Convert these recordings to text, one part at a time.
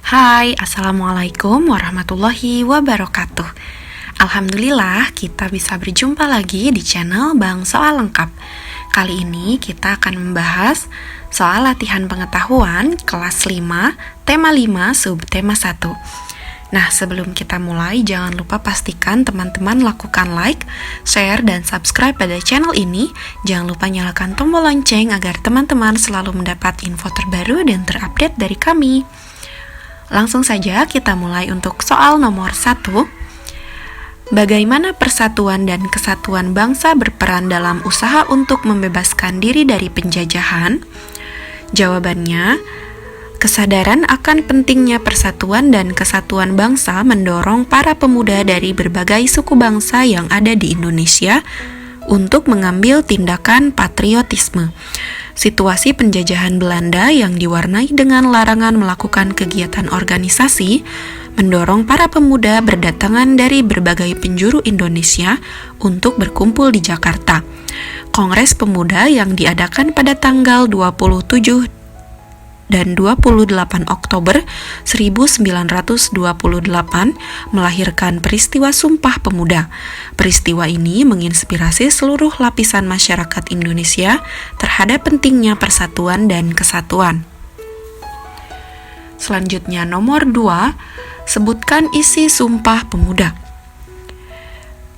Hai, Assalamualaikum warahmatullahi wabarakatuh. Alhamdulillah kita bisa berjumpa lagi di channel Bang Soal Lengkap. Kali ini kita akan membahas soal latihan pengetahuan kelas 5, tema 5, subtema 1. Nah, sebelum kita mulai, jangan lupa pastikan teman-teman lakukan like, share, dan subscribe pada channel ini. Jangan lupa nyalakan tombol lonceng agar teman-teman selalu mendapat info terbaru dan terupdate dari kami. Langsung saja kita mulai untuk soal nomor 1. Bagaimana persatuan dan kesatuan bangsa berperan dalam usaha untuk membebaskan diri dari penjajahan? Jawabannya, kesadaran akan pentingnya persatuan dan kesatuan bangsa mendorong para pemuda dari berbagai suku bangsa yang ada di Indonesia untuk mengambil tindakan patriotisme. Situasi penjajahan Belanda yang diwarnai dengan larangan melakukan kegiatan organisasi mendorong para pemuda berdatangan dari berbagai penjuru Indonesia untuk berkumpul di Jakarta. Kongres Pemuda yang diadakan pada tanggal 27 dan 28 Oktober 1928 melahirkan peristiwa Sumpah Pemuda. Peristiwa ini menginspirasi seluruh lapisan masyarakat Indonesia terhadap pentingnya persatuan dan kesatuan. Selanjutnya nomor 2, sebutkan isi Sumpah Pemuda.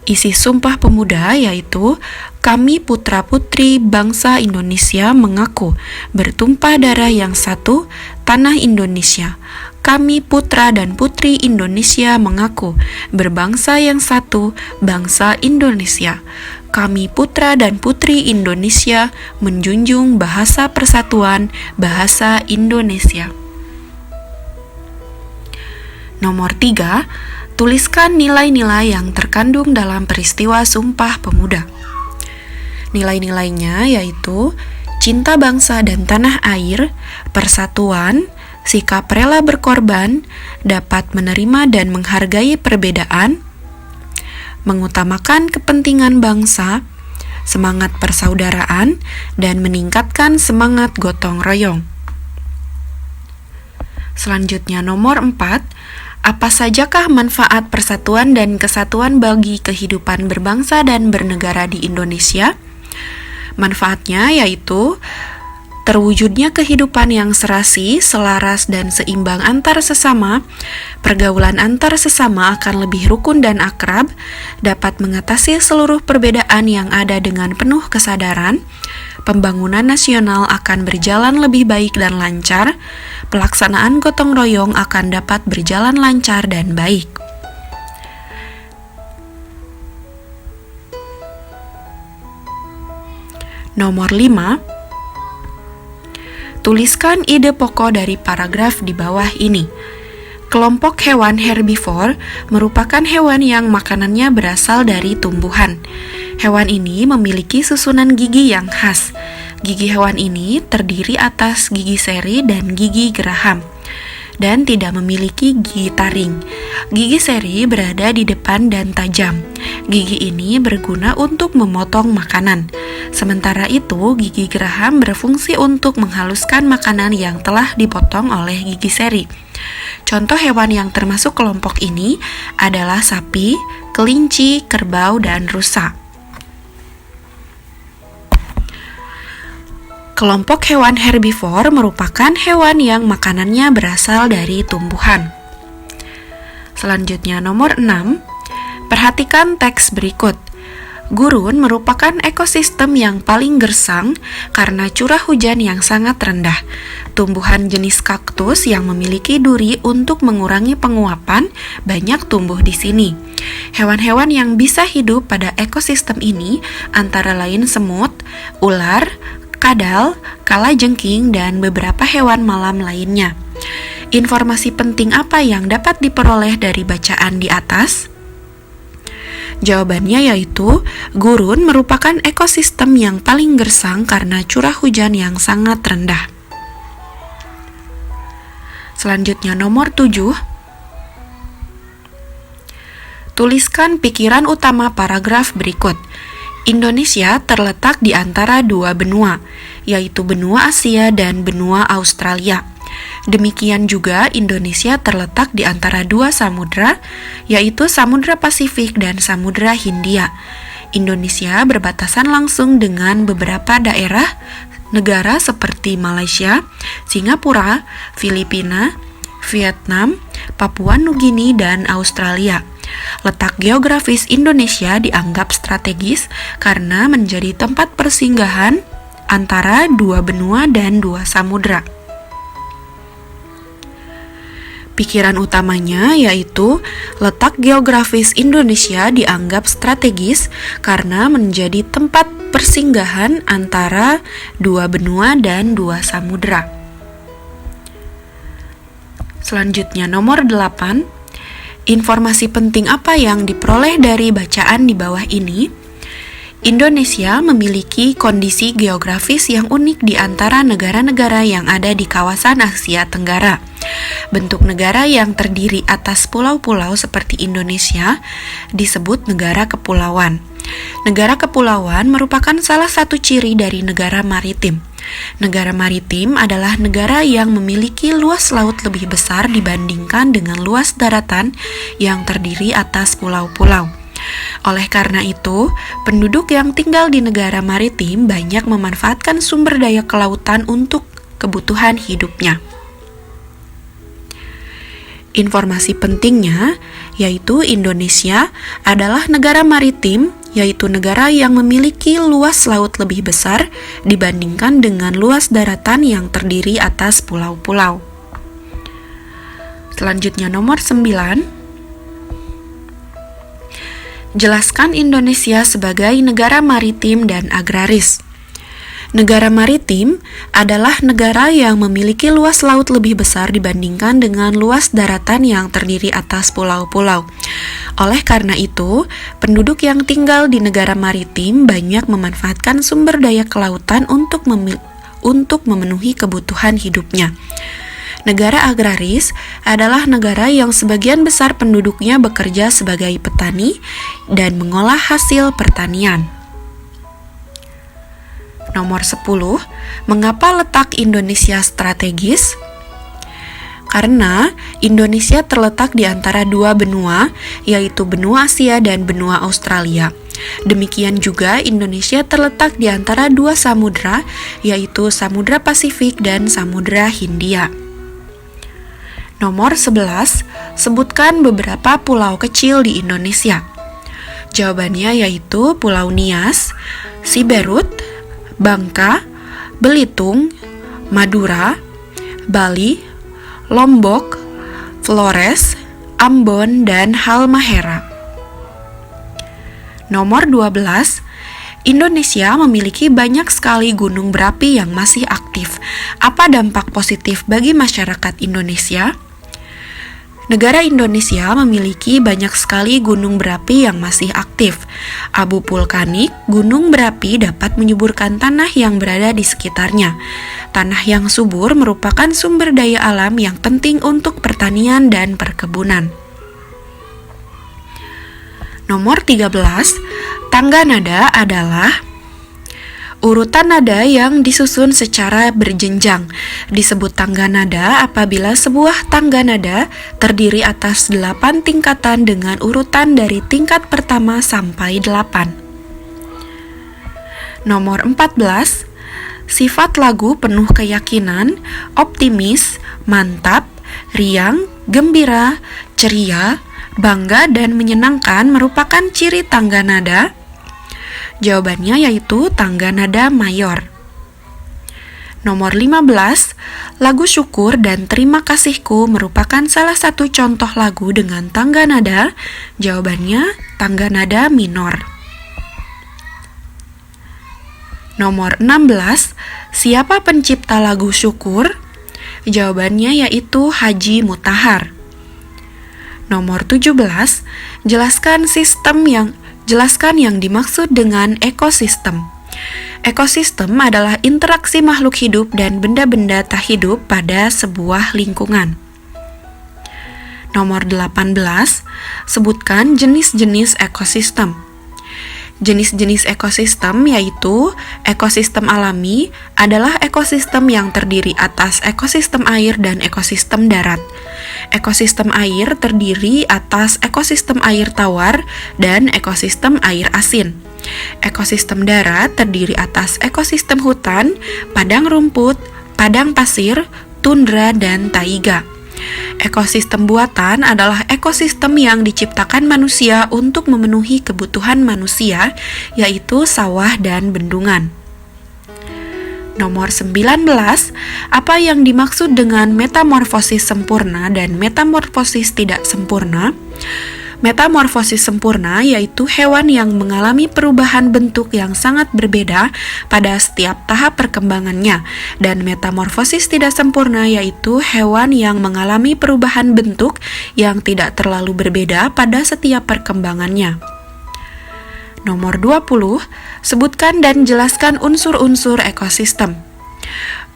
Isi Sumpah Pemuda yaitu, kami putra-putri bangsa Indonesia mengaku bertumpah darah yang satu, tanah Indonesia. Kami putra dan putri Indonesia mengaku berbangsa yang satu, bangsa Indonesia. Kami putra dan putri Indonesia menjunjung bahasa persatuan, bahasa Indonesia. Nomor 3, tuliskan nilai-nilai yang terkandung dalam peristiwa Sumpah Pemuda. Nilai-nilainya yaitu cinta bangsa dan tanah air, persatuan, sikap rela berkorban, dapat menerima dan menghargai perbedaan, mengutamakan kepentingan bangsa, semangat persaudaraan, dan meningkatkan semangat gotong royong. Selanjutnya nomor 4, apa sajakah manfaat persatuan dan kesatuan bagi kehidupan berbangsa dan bernegara di Indonesia? Manfaatnya yaitu terwujudnya kehidupan yang serasi, selaras, dan seimbang antar sesama, pergaulan antar sesama akan lebih rukun dan akrab, dapat mengatasi seluruh perbedaan yang ada dengan penuh kesadaran, pembangunan nasional akan berjalan lebih baik dan lancar, pelaksanaan gotong royong akan dapat berjalan lancar dan baik. Nomor 5, tuliskan ide pokok dari paragraf di bawah ini. Kelompok hewan herbivor merupakan hewan yang makanannya berasal dari tumbuhan. Hewan ini memiliki susunan gigi yang khas. Gigi hewan ini terdiri atas gigi seri dan gigi geraham, dan tidak memiliki gigi taring. Gigi seri berada di depan dan tajam. Gigi ini berguna untuk memotong makanan. Sementara itu, gigi geraham berfungsi untuk menghaluskan makanan yang telah dipotong oleh gigi seri. Contoh hewan yang termasuk kelompok ini adalah sapi, kelinci, kerbau, dan rusa. Kelompok hewan herbivor merupakan hewan yang makanannya berasal dari tumbuhan. Selanjutnya nomor 6, perhatikan teks berikut. Gurun merupakan ekosistem yang paling gersang karena curah hujan yang sangat rendah. Tumbuhan jenis kaktus yang memiliki duri untuk mengurangi penguapan banyak tumbuh di sini. Hewan-hewan yang bisa hidup pada ekosistem ini antara lain semut, ular, kadal, kalajengking, dan beberapa hewan malam lainnya. Informasi penting apa yang dapat diperoleh dari bacaan di atas? Jawabannya yaitu, gurun merupakan ekosistem yang paling gersang karena curah hujan yang sangat rendah. Selanjutnya nomor 7, tuliskan pikiran utama paragraf berikut. Indonesia terletak di antara dua benua, yaitu benua Asia dan benua Australia. Demikian juga Indonesia terletak di antara dua samudra, yaitu Samudra Pasifik dan Samudra Hindia. Indonesia berbatasan langsung dengan beberapa daerah negara seperti Malaysia, Singapura, Filipina, Vietnam, Papua Nugini, dan Australia. Letak geografis Indonesia dianggap strategis karena menjadi tempat persinggahan antara dua benua dan dua samudra. Pikiran utamanya yaitu letak geografis Indonesia dianggap strategis karena menjadi tempat persinggahan antara dua benua dan dua samudra. Selanjutnya nomor 8, informasi penting apa yang diperoleh dari bacaan di bawah ini? Indonesia memiliki kondisi geografis yang unik di antara negara-negara yang ada di kawasan Asia Tenggara. Bentuk negara yang terdiri atas pulau-pulau seperti Indonesia disebut negara kepulauan. Negara kepulauan merupakan salah satu ciri dari negara maritim. Negara maritim adalah negara yang memiliki luas laut lebih besar dibandingkan dengan luas daratan yang terdiri atas pulau-pulau. Oleh karena itu, penduduk yang tinggal di negara maritim banyak memanfaatkan sumber daya kelautan untuk kebutuhan hidupnya. Informasi pentingnya yaitu Indonesia adalah negara maritim, yaitu negara yang memiliki luas laut lebih besar dibandingkan dengan luas daratan yang terdiri atas pulau-pulau. Selanjutnya nomor 9. Jelaskan Indonesia sebagai negara maritim dan agraris. Negara maritim adalah negara yang memiliki luas laut lebih besar dibandingkan dengan luas daratan yang terdiri atas pulau-pulau. Oleh karena itu, penduduk yang tinggal di negara maritim banyak memanfaatkan sumber daya kelautan untuk memenuhi kebutuhan hidupnya. Negara agraris adalah negara yang sebagian besar penduduknya bekerja sebagai petani dan mengolah hasil pertanian. Nomor 10, mengapa letak Indonesia strategis? Karena Indonesia terletak di antara dua benua, yaitu benua Asia dan benua Australia. Demikian juga Indonesia terletak di antara dua samudra, yaitu Samudra Pasifik dan Samudra Hindia. Nomor 11, sebutkan beberapa pulau kecil di Indonesia. Jawabannya yaitu Pulau Nias, Siberut, Bangka, Belitung, Madura, Bali, Lombok, Flores, Ambon, dan Halmahera. Nomor 12, Indonesia memiliki banyak sekali gunung berapi yang masih aktif. Apa dampak positif bagi masyarakat Indonesia? Negara Indonesia memiliki banyak sekali gunung berapi yang masih aktif. Abu vulkanik gunung berapi dapat menyuburkan tanah yang berada di sekitarnya. Tanah yang subur merupakan sumber daya alam yang penting untuk pertanian dan perkebunan. Nomor 13, tangga nada adalah urutan nada yang disusun secara berjenjang. Disebut tangga nada apabila sebuah tangga nada terdiri atas 8 tingkatan dengan urutan dari tingkat pertama sampai 8. Nomor 14, sifat lagu penuh keyakinan, optimis, mantap, riang, gembira, ceria, bangga, dan menyenangkan merupakan ciri tangga nada. Jawabannya yaitu tangga nada mayor. Nomor 15, lagu syukur dan terima kasihku merupakan salah satu contoh lagu dengan tangga nada. Jawabannya tangga nada minor. Nomor 16, siapa pencipta lagu syukur? Jawabannya yaitu Haji Mutahar. Nomor 17, jelaskan yang dimaksud dengan ekosistem. Ekosistem adalah interaksi makhluk hidup dan benda-benda tak hidup pada sebuah lingkungan. Nomor 18, sebutkan jenis-jenis ekosistem. Jenis-jenis ekosistem yaitu ekosistem alami adalah ekosistem yang terdiri atas ekosistem air dan ekosistem darat. Ekosistem air terdiri atas ekosistem air tawar dan ekosistem air asin. Ekosistem darat terdiri atas ekosistem hutan, padang rumput, padang pasir, tundra, dan taiga. Ekosistem buatan adalah ekosistem yang diciptakan manusia untuk memenuhi kebutuhan manusia, yaitu sawah dan bendungan. Nomor 19, apa yang dimaksud dengan metamorfosis sempurna dan metamorfosis tidak sempurna? Metamorfosis sempurna yaitu hewan yang mengalami perubahan bentuk yang sangat berbeda pada setiap tahap perkembangannya, dan metamorfosis tidak sempurna yaitu hewan yang mengalami perubahan bentuk yang tidak terlalu berbeda pada setiap perkembangannya. Nomor 20, sebutkan dan jelaskan unsur-unsur ekosistem.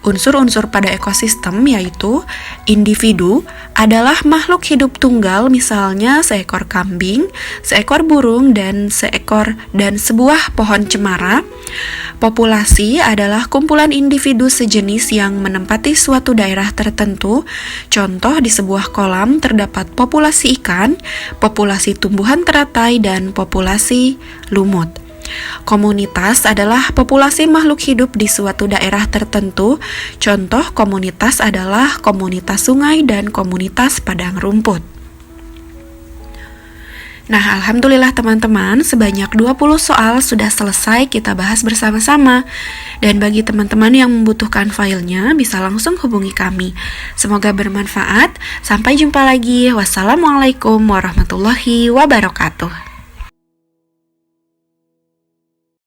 Unsur-unsur pada ekosistem yaitu individu adalah makhluk hidup tunggal, misalnya seekor kambing, seekor burung, dan sebuah pohon cemara. Populasi adalah kumpulan individu sejenis yang menempati suatu daerah tertentu. Contoh, di sebuah kolam terdapat populasi ikan, populasi tumbuhan teratai, dan populasi lumut. Komunitas adalah populasi makhluk hidup di suatu daerah tertentu. Contoh komunitas adalah komunitas sungai dan komunitas padang rumput. Nah, alhamdulillah teman-teman, sebanyak 20 soal sudah selesai kita bahas bersama-sama. Dan bagi teman-teman yang membutuhkan filenya, bisa langsung hubungi kami. Semoga bermanfaat. Sampai jumpa lagi. Wassalamualaikum warahmatullahi wabarakatuh.